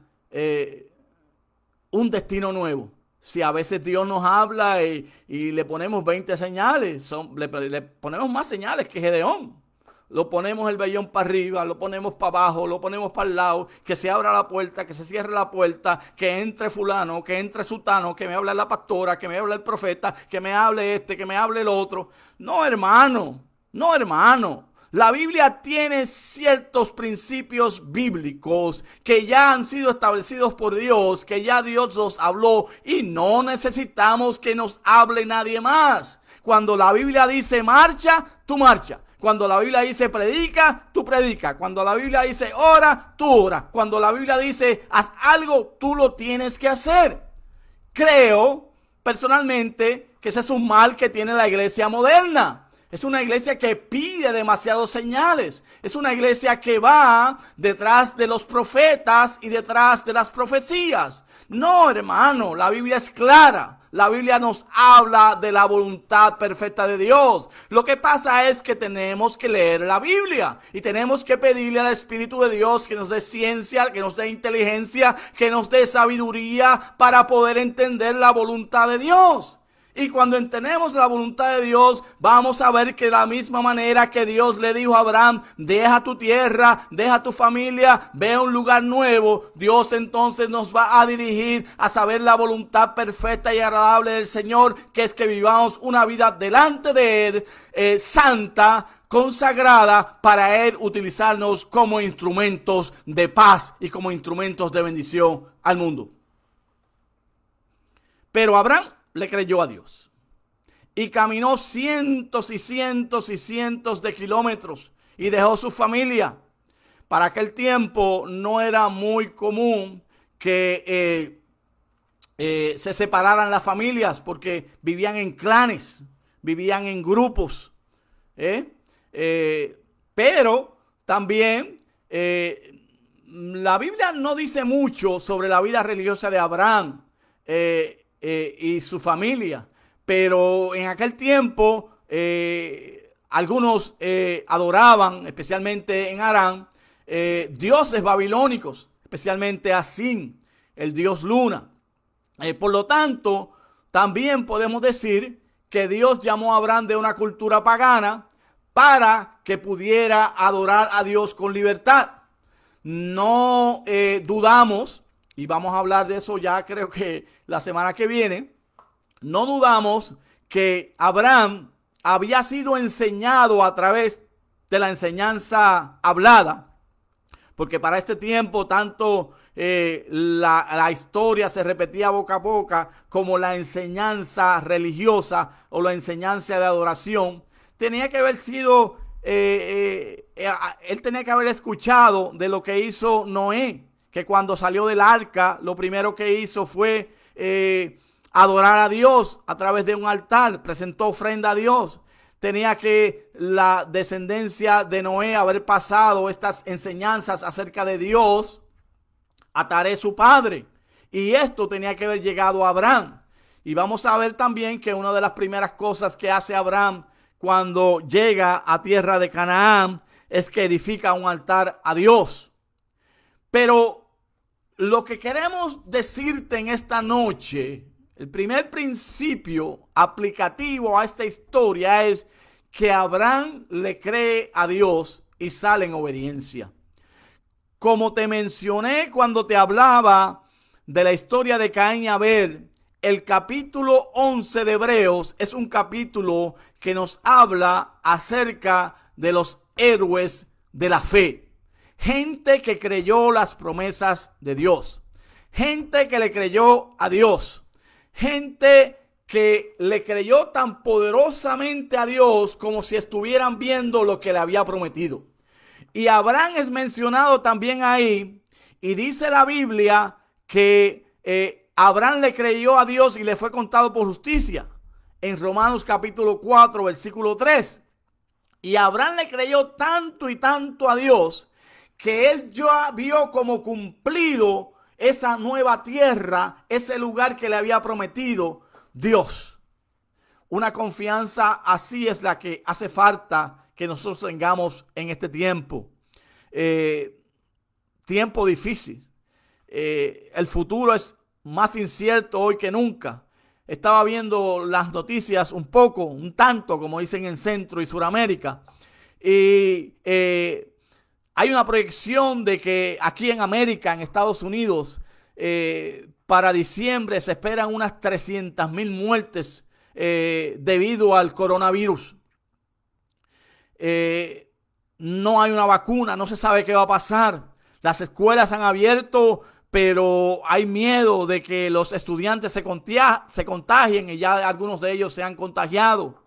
un destino nuevo? Si a veces Dios nos habla y le ponemos 20 señales, le ponemos más señales que Gedeón. Lo ponemos el vellón para arriba, lo ponemos para abajo, lo ponemos para el lado, que se abra la puerta, que se cierre la puerta, que entre fulano, que entre sutano, que me hable la pastora, que me hable el profeta, que me hable este, que me hable el otro. No, hermano, no, hermano. La Biblia tiene ciertos principios bíblicos que ya han sido establecidos por Dios, que ya Dios los habló y no necesitamos que nos hable nadie más. Cuando la Biblia dice marcha, tú marcha. Cuando la Biblia dice predica, tú predica. Cuando la Biblia dice ora, tú ora. Cuando la Biblia dice haz algo, tú lo tienes que hacer. Creo personalmente que ese es un mal que tiene la iglesia moderna. Es una iglesia que pide demasiados señales. Es una iglesia que va detrás de los profetas y detrás de las profecías. No, hermano, la Biblia es clara. La Biblia nos habla de la voluntad perfecta de Dios. Lo que pasa es que tenemos que leer la Biblia y tenemos que pedirle al Espíritu de Dios que nos dé ciencia, que nos dé inteligencia, que nos dé sabiduría para poder entender la voluntad de Dios. Y cuando entendemos la voluntad de Dios, vamos a ver que de la misma manera que Dios le dijo a Abraham, deja tu tierra, deja tu familia, ve a un lugar nuevo, Dios entonces nos va a dirigir a saber la voluntad perfecta y agradable del Señor, que es que vivamos una vida delante de Él, santa, consagrada, para Él utilizarnos como instrumentos de paz y como instrumentos de bendición al mundo. Pero Abraham le creyó a Dios y caminó cientos y cientos y cientos de kilómetros y dejó su familia. Para aquel tiempo no era muy común que se separaran las familias, porque vivían en clanes, vivían en grupos. Pero también la Biblia no dice mucho sobre la vida religiosa de Abraham y su familia, pero en aquel tiempo algunos adoraban, especialmente en Harán, dioses babilónicos, especialmente a Sin, el dios Luna. Por lo tanto, también podemos decir que Dios llamó a Abraham de una cultura pagana para que pudiera adorar a Dios con libertad. No dudamos, y vamos a hablar de eso ya creo que la semana que viene, no dudamos que Abraham había sido enseñado a través de la enseñanza hablada, porque para este tiempo tanto la historia se repetía boca a boca como la enseñanza religiosa o la enseñanza de adoración. Tenía que haber sido, él tenía que haber escuchado de lo que hizo Noé, que cuando salió del arca, lo primero que hizo fue adorar a Dios a través de un altar, presentó ofrenda a Dios. Tenía que la descendencia de Noé haber pasado estas enseñanzas acerca de Dios a Taré, su padre. Y esto tenía que haber llegado a Abraham. Y vamos a ver también que una de las primeras cosas que hace Abraham cuando llega a tierra de Canaán es que edifica un altar a Dios. Pero lo que queremos decirte en esta noche, el primer principio aplicativo a esta historia es que Abraham le cree a Dios y sale en obediencia. Como te mencioné cuando te hablaba de la historia de Caín y Abel, el capítulo 11 de Hebreos es un capítulo que nos habla acerca de los héroes de la fe. Gente que creyó las promesas de Dios. Gente que le creyó a Dios. Gente que le creyó tan poderosamente a Dios como si estuvieran viendo lo que le había prometido. Y Abraham es mencionado también ahí. Y dice la Biblia que Abraham le creyó a Dios y le fue contado por justicia. En Romanos capítulo 4, versículo 3. Y Abraham le creyó tanto y tanto a Dios que él ya vio como cumplido esa nueva tierra, ese lugar que le había prometido Dios. Una confianza así es la que hace falta que nosotros tengamos en este tiempo. Tiempo difícil. El futuro es más incierto hoy que nunca. Estaba viendo las noticias un tanto, como dicen en Centro y Suramérica. Y hay una proyección de que aquí en América, en Estados Unidos, para diciembre se esperan unas 300,000 muertes debido al coronavirus. no hay una vacuna, no se sabe qué va a pasar. Las escuelas han abierto, pero hay miedo de que los estudiantes se contagien y ya algunos de ellos se han contagiado.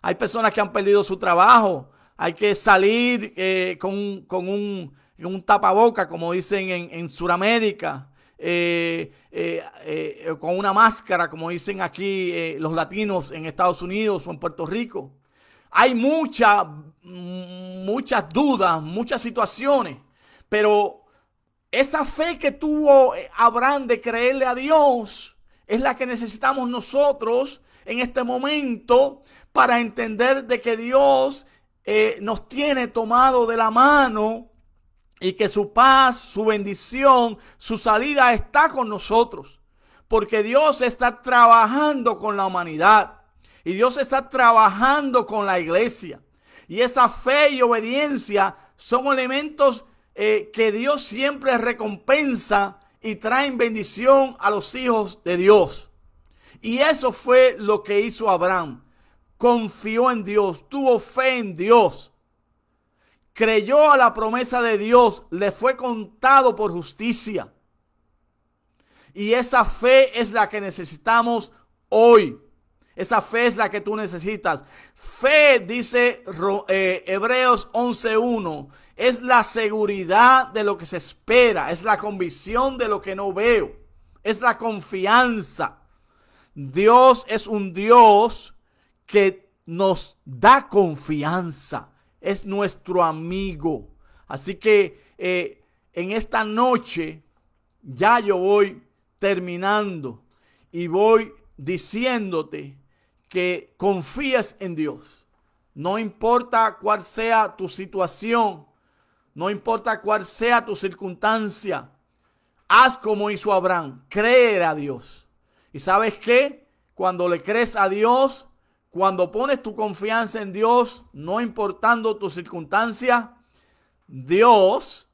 Hay personas que han perdido su trabajo. Hay que salir con un tapaboca, como dicen en Sudamérica, con una máscara, como dicen aquí los latinos en Estados Unidos o en Puerto Rico. Hay muchas dudas, muchas situaciones, pero esa fe que tuvo Abraham de creerle a Dios es la que necesitamos nosotros en este momento para entender de que Dios nos tiene tomado de la mano y que su paz, su bendición, su salida está con nosotros. Porque Dios está trabajando con la humanidad y Dios está trabajando con la iglesia. Y esa fe y obediencia son elementos que Dios siempre recompensa y traen bendición a los hijos de Dios. Y eso fue lo que hizo Abraham. Confió en Dios, tuvo fe en Dios. Creyó a la promesa de Dios, le fue contado por justicia. Y esa fe es la que necesitamos hoy. Esa fe es la que tú necesitas. Fe, dice Hebreos 11:1, es la seguridad de lo que se espera, es la convicción de lo que no veo, es la confianza. Dios es un Dios que nos da confianza, es nuestro amigo. Así que en esta noche ya yo voy terminando y voy diciéndote que confíes en Dios. No importa cuál sea tu situación, no importa cuál sea tu circunstancia, haz como hizo Abraham, creer a Dios. ¿Y sabes qué? Cuando le crees a Dios, cuando pones tu confianza en Dios, no importando tu circunstancia, Dios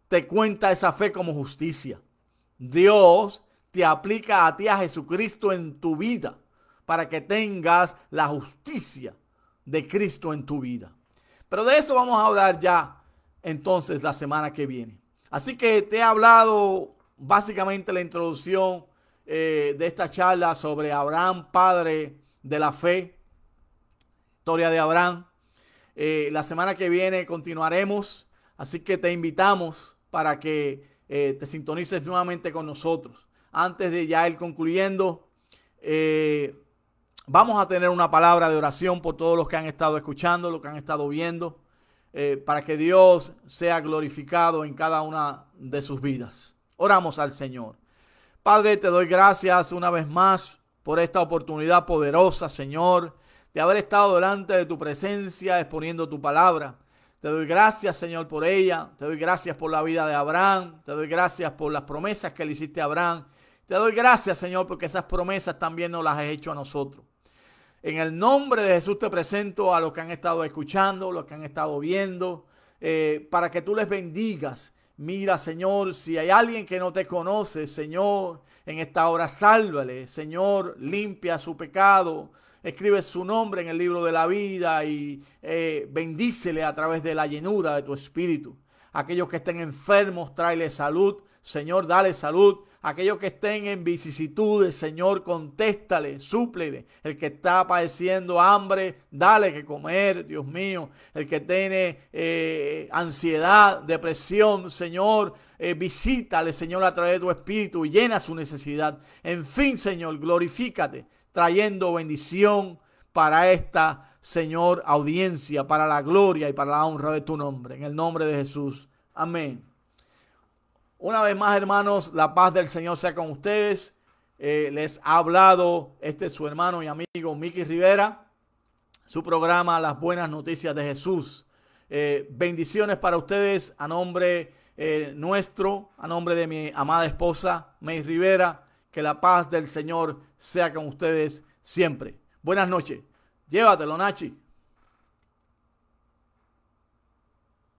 te cuenta esa fe como justicia. Dios te aplica a ti a Jesucristo en tu vida para que tengas la justicia de Cristo en tu vida. Pero de eso vamos a hablar ya entonces la semana que viene. Así que te he hablado básicamente la introducción de esta charla sobre Abraham, padre de la fe, historia de Abraham. La semana que viene continuaremos, así que te invitamos para que te sintonices nuevamente con nosotros. Antes de ya ir concluyendo, vamos a tener una palabra de oración por todos los que han estado escuchando, los que han estado viendo, para que Dios sea glorificado en cada una de sus vidas. Oramos al Señor. Padre, te doy gracias una vez más por esta oportunidad poderosa, Señor, de haber estado delante de tu presencia exponiendo tu palabra. Te doy gracias, Señor, por ella. Te doy gracias por la vida de Abraham. Te doy gracias por las promesas que le hiciste a Abraham. Te doy gracias, Señor, porque esas promesas también nos las has hecho a nosotros. En el nombre de Jesús te presento a los que han estado escuchando, los que han estado viendo, para que tú les bendigas. Mira, Señor, si hay alguien que no te conoce, Señor, en esta hora sálvale. Señor, limpia su pecado. Escribe su nombre en el libro de la vida y bendícele a través de la llenura de tu espíritu. Aquellos que estén enfermos, tráele salud. Señor, dale salud. Aquellos que estén en vicisitudes, Señor, contéstale, súplele. El que está padeciendo hambre, dale que comer, Dios mío. El que tiene ansiedad, depresión, Señor, visítale, Señor, a través de tu espíritu y llena su necesidad. En fin, Señor, glorifícate, trayendo bendición para esta, Señor, audiencia, para la gloria y para la honra de tu nombre. En el nombre de Jesús. Amén. Una vez más, hermanos, la paz del Señor sea con ustedes. Les ha hablado su hermano y amigo Mickey Rivera. Su programa Las Buenas Noticias de Jesús. Bendiciones para ustedes a nombre nuestro, a nombre de mi amada esposa May Rivera. Que la paz del Señor sea con ustedes siempre. Buenas noches. Llévatelo, Nachi.